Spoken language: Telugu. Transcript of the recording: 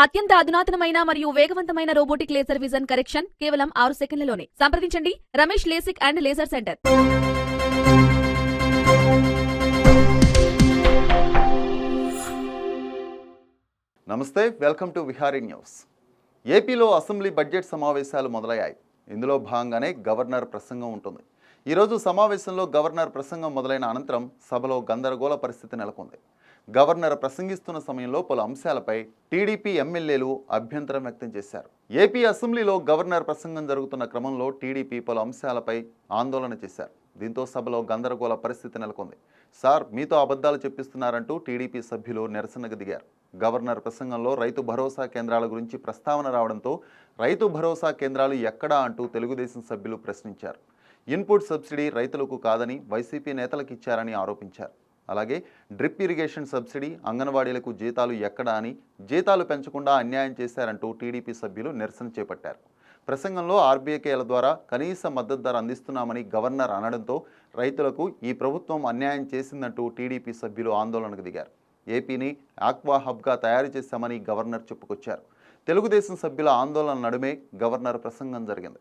అత్యంత అధునాతనమైన మరియు వేగవంతమైన రోబోటిక్ లేజర్ విజన్ కరెక్షన్ కేవలం 6 సెకండ్లలోనే. సంప్రదించండి Ramesh LASIK and laser centre. నమస్తే, వెల్కమ్ టు విహారీ న్యూస్. ఏపీలో అసెంబ్లీ బడ్జెట్ సమావేశాలు మొదలయ్యాయి. ఇందులో భాగంగానే గవర్నర్ ప్రసంగం ఉంటుంది. ఈరోజు సమావేశంలో గవర్నర్ ప్రసంగం మొదలైన అనంతరం సభలో గందరగోళ పరిస్థితి నెలకొంది. గవర్నర్ ప్రసంగిస్తున్న సమయంలో పలు అంశాలపై టీడీపీ ఎమ్మెల్యేలు అభ్యంతరం వ్యక్తం చేశారు. ఏపీ అసెంబ్లీలో గవర్నర్ ప్రసంగం జరుగుతున్న క్రమంలో టీడీపీ పలు అంశాలపై ఆందోళన చేశారు. దీంతో సభలో గందరగోళ పరిస్థితి నెలకొంది. సార్, మీతో అబద్ధాలు చెప్పిస్తున్నారంటూ టీడీపీ సభ్యులు నిరసనకు దిగారు. గవర్నర్ ప్రసంగంలో రైతు భరోసా కేంద్రాల గురించి ప్రస్తావన రావడంతో రైతు భరోసా కేంద్రాలు ఎక్కడా అంటూ తెలుగుదేశం సభ్యులు ప్రశ్నించారు. ఇన్పుట్ సబ్సిడీ రైతులకు కాదని వైసీపీ నేతలకు ఇచ్చారని ఆరోపించారు. అలాగే డ్రిప్ ఇరిగేషన్ సబ్సిడీ, అంగన్వాడీలకు జీతాలు ఎక్కడా అని, జీతాలు పెంచకుండా అన్యాయం చేశారంటూ టీడీపీ సభ్యులు నిరసన చేపట్టారు. ప్రసంగంలో ఆర్బీకేల ద్వారా కనీస మద్దతు ధర అందిస్తున్నామని గవర్నర్ అనడంతో రైతులకు ఈ ప్రభుత్వం అన్యాయం చేసిందంటూ టీడీపీ సభ్యులు ఆందోళనకు దిగారు. ఏపీని ఆక్వా హబ్గా తయారు చేశామని గవర్నర్ చెప్పుకొచ్చారు. తెలుగుదేశం సభ్యుల ఆందోళన నడుమే గవర్నర్ ప్రసంగం జరిగింది.